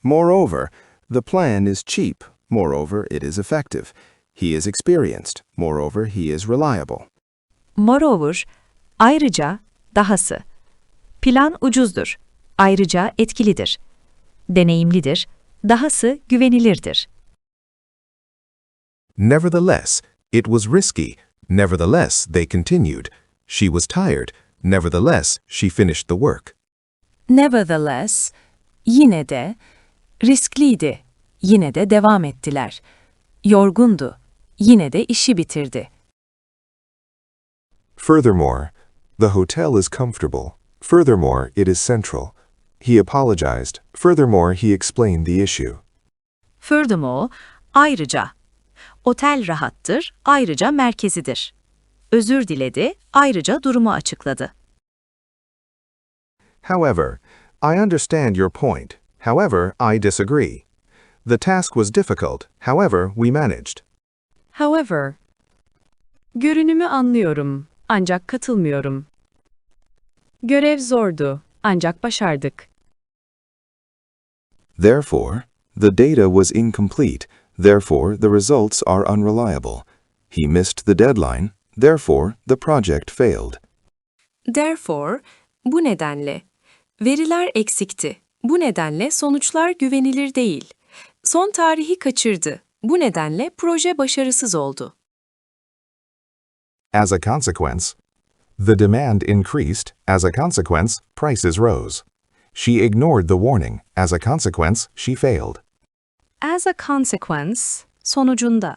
Moreover, the plan is cheap. Moreover, it is effective. He is experienced. Moreover, he is reliable. Moreover, ayrıca, dahası. Plan ucuzdur. Ayrıca etkilidir. Deneyimlidir. Dahası güvenilirdir. Nevertheless, it was risky. Nevertheless, they continued. She was tired. Nevertheless, she finished the work. Nevertheless, yine de, riskliydi. Yine de devam ettiler. Yorgundu. Yine de işi bitirdi. Furthermore, the hotel is comfortable. Furthermore, it is central. He apologized. Furthermore, he explained the issue. Furthermore, ayrıca. Otel rahattır, ayrıca merkezidir. Özür diledi, ayrıca durumu açıkladı. However, I understand your point. However, I disagree. The task was difficult. However, we managed. However, görünümü anlıyorum, ancak katılmıyorum. Görev zordu, ancak başardık. Therefore, the data was incomplete. Therefore, the results are unreliable. He missed the deadline. Therefore, the project failed. Therefore, bu nedenle. Veriler eksikti. Bu nedenle sonuçlar güvenilir değil. Son tarihi kaçırdı. Bu nedenle proje başarısız oldu. As a consequence, the demand increased. As a consequence, prices rose. She ignored the warning. As a consequence, she failed. As a consequence, sonucunda.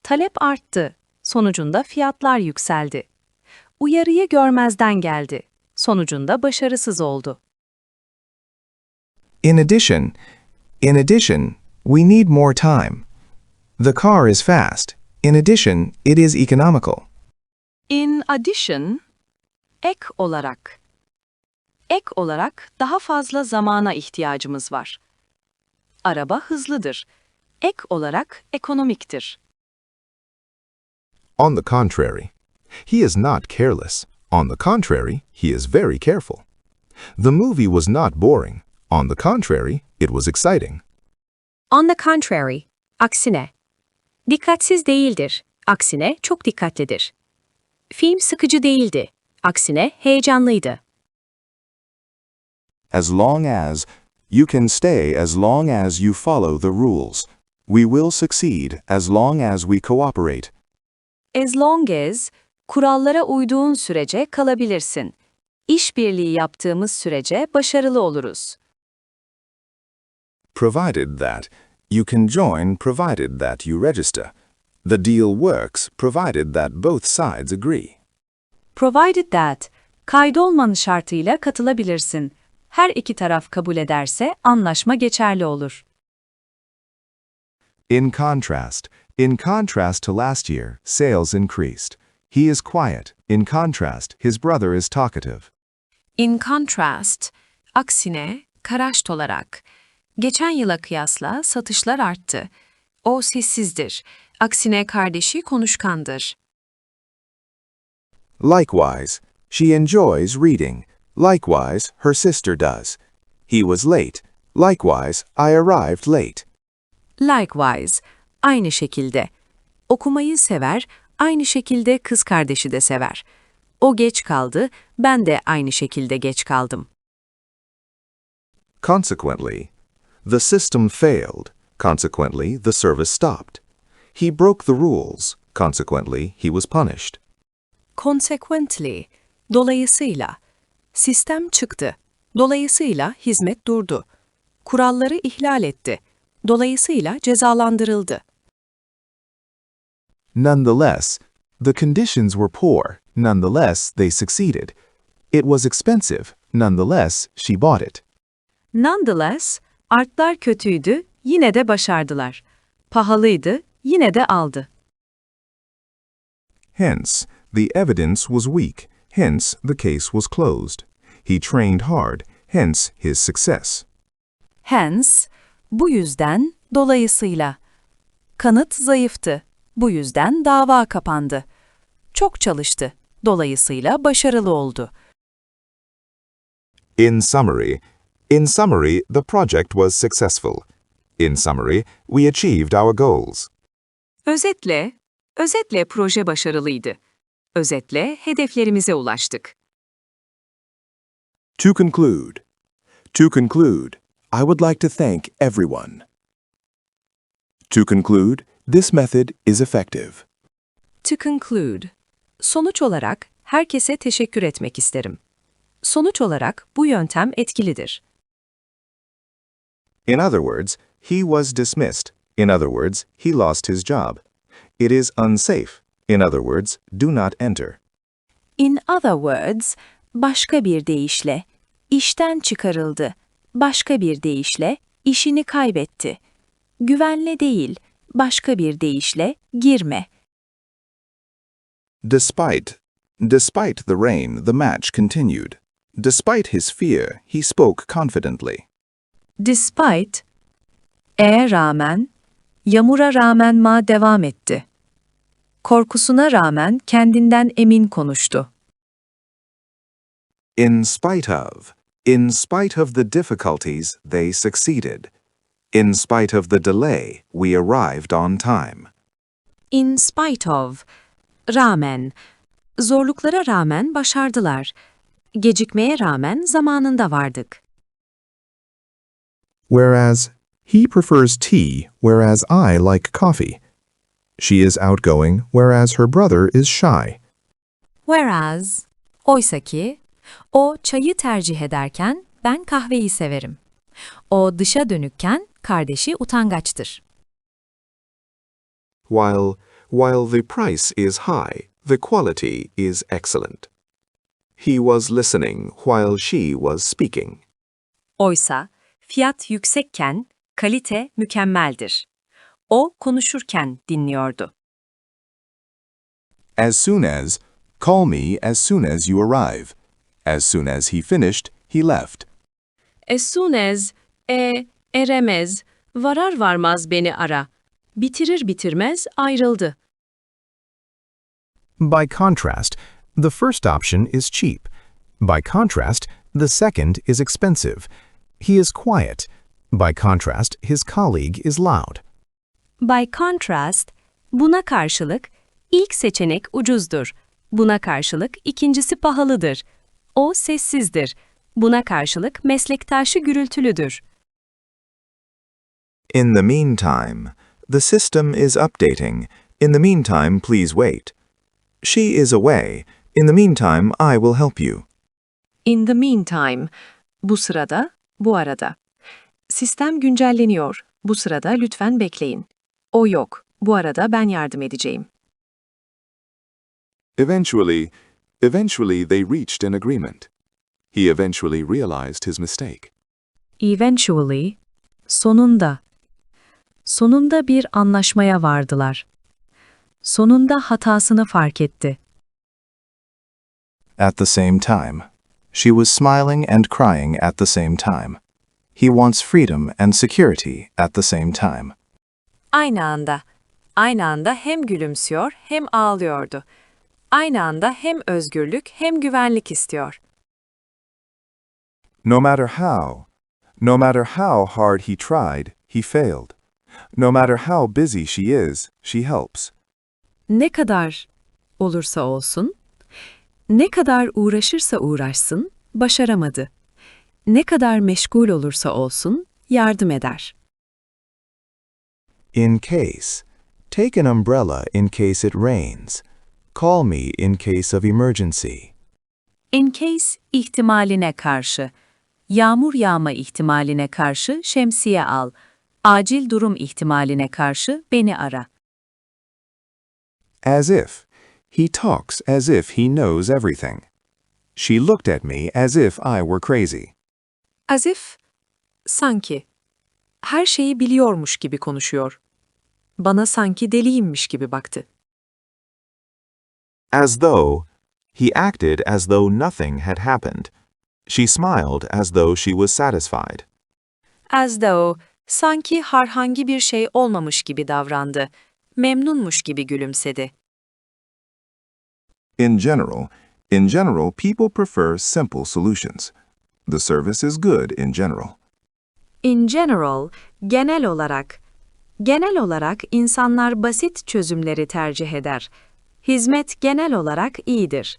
Talep arttı. Sonucunda fiyatlar yükseldi. Uyarıyı görmezden geldi. Sonucunda başarısız oldu. In addition, we need more time. The car is fast. In addition, it is economical. In addition, ek olarak. Ek olarak daha fazla zamana ihtiyacımız var. Araba hızlıdır. Ek olarak ekonomiktir. On the contrary, he is not careless. On the contrary, he is very careful. The movie was not boring. On the contrary, it was exciting. On the contrary, aksine. Dikkatsiz değildir. Aksine çok dikkatlidir. Film sıkıcı değildi. Aksine heyecanlıydı. As long as you can stay as long as you follow the rules. We will succeed as long as we cooperate. As long as, kurallara uyduğun sürece kalabilirsin. İşbirliği yaptığımız sürece başarılı oluruz. Provided that you can join, provided that you register. The deal works, provided that both sides agree. Provided that, kaydolman şartıyla katılabilirsin. Her iki taraf kabul ederse anlaşma geçerli olur. In contrast to last year, sales increased. He is quiet. In contrast, his brother is talkative. In contrast, aksine, karaşt olarak. Geçen yıla kıyasla satışlar arttı. O sessizdir. Aksine kardeşi konuşkandır. Likewise, she enjoys reading. Likewise, her sister does. He was late. Likewise, I arrived late. Likewise, aynı şekilde. Okumayı sever, aynı şekilde kız kardeşi de sever. O geç kaldı, ben de aynı şekilde geç kaldım. Consequently, the system failed. Consequently, the service stopped. He broke the rules. Consequently, he was punished. Consequently, dolayısıyla. Sistem çıktı. Dolayısıyla hizmet durdu. Kuralları ihlal etti. Dolayısıyla cezalandırıldı. Nonetheless, the conditions were poor. Nonetheless, they succeeded. It was expensive. Nonetheless, she bought it. Nonetheless, artlar kötüydü, yine de başardılar. Pahalıydı, yine de aldı. Hence, the evidence was weak. Hence, the case was closed. He trained hard. Hence, his success. Hence, bu yüzden, dolayısıyla. Kanıt zayıftı. Bu yüzden dava kapandı. Çok çalıştı. Dolayısıyla başarılı oldu. In summary, In summary, the project was successful. In summary, we achieved our goals. Özetle proje başarılıydı. Özetle hedeflerimize ulaştık. To conclude. To conclude, I would like to thank everyone. To conclude, this method is effective. To conclude. Sonuç olarak herkese teşekkür etmek isterim. Sonuç olarak bu yöntem etkilidir. In other words, he was dismissed. In other words, he lost his job. It is unsafe. In other words, do not enter. In other words, başka bir deyişle, işten çıkarıldı. Başka bir deyişle, işini kaybetti. Güvenli değil, başka bir deyişle, girme. Despite the rain, the match continued. Despite his fear, he spoke confidently. Despite, rağmen, yağmura rağmen Ma devam etti. Korkusuna rağmen kendinden emin konuştu. In spite of the difficulties, they succeeded. In spite of the delay, we arrived on time. In spite of, rağmen, zorluklara rağmen başardılar. Gecikmeye rağmen zamanında vardık. Whereas, he prefers tea, whereas I like coffee. She is outgoing, whereas her brother is shy. Whereas, oysaki, o çayı tercih ederken ben kahveyi severim. O dışa dönükken kardeşi utangaçtır. While the price is high, the quality is excellent. He was listening while she was speaking. Oysa, fiyat yüksekken kalite mükemmeldir. O konuşurken dinliyordu. Call me as soon as you arrive. As soon as he finished, he left. As soon as, eremez, varar varmaz beni ara. Bitirir bitirmez ayrıldı. By contrast, the first option is cheap. By contrast, the second is expensive. He is quiet. By contrast, his colleague is loud. By contrast, buna karşılık, ilk seçenek ucuzdur. Buna karşılık ikincisi pahalıdır. O sessizdir. Buna karşılık meslektaşı gürültülüdür. In the meantime, the system is updating. In the meantime, please wait. She is away. In the meantime, I will help you. In the meantime, bu sırada, bu arada. Sistem güncelleniyor. Bu sırada lütfen bekleyin. O yok. Bu arada ben yardım edeceğim. Eventually they reached an agreement. He eventually realized his mistake. Eventually, sonunda. Sonunda bir anlaşmaya vardılar. Sonunda hatasını fark etti. At the same time. She was smiling and crying at the same time. He wants freedom and security at the same time. Aynı anda. Aynı anda hem gülümsüyor hem ağlıyordu. Aynı anda hem özgürlük hem güvenlik istiyor. No matter how hard he tried, he failed. No matter how busy she is, she helps. Ne kadar olursa olsun, ne kadar uğraşırsa uğraşsın, başaramadı. Ne kadar meşgul olursa olsun, yardım eder. In case. Take an umbrella in case it rains. Call me in case of emergency. In case ihtimaline karşı, yağmur yağma ihtimaline karşı şemsiye al. Acil durum ihtimaline karşı beni ara. As if. He talks as if he knows everything. She looked at me as if I were crazy. As if, sanki. Her şeyi biliyormuş gibi konuşuyor. Bana sanki deliyimmiş gibi baktı. As though. He acted as though nothing had happened. She smiled as though she was satisfied. As though, sanki herhangi bir şey olmamış gibi davrandı. Memnunmuş gibi gülümsedi. In general, people prefer simple solutions. The service is good in general. In general, genel olarak. Genel olarak insanlar basit çözümleri tercih eder. Hizmet genel olarak iyidir.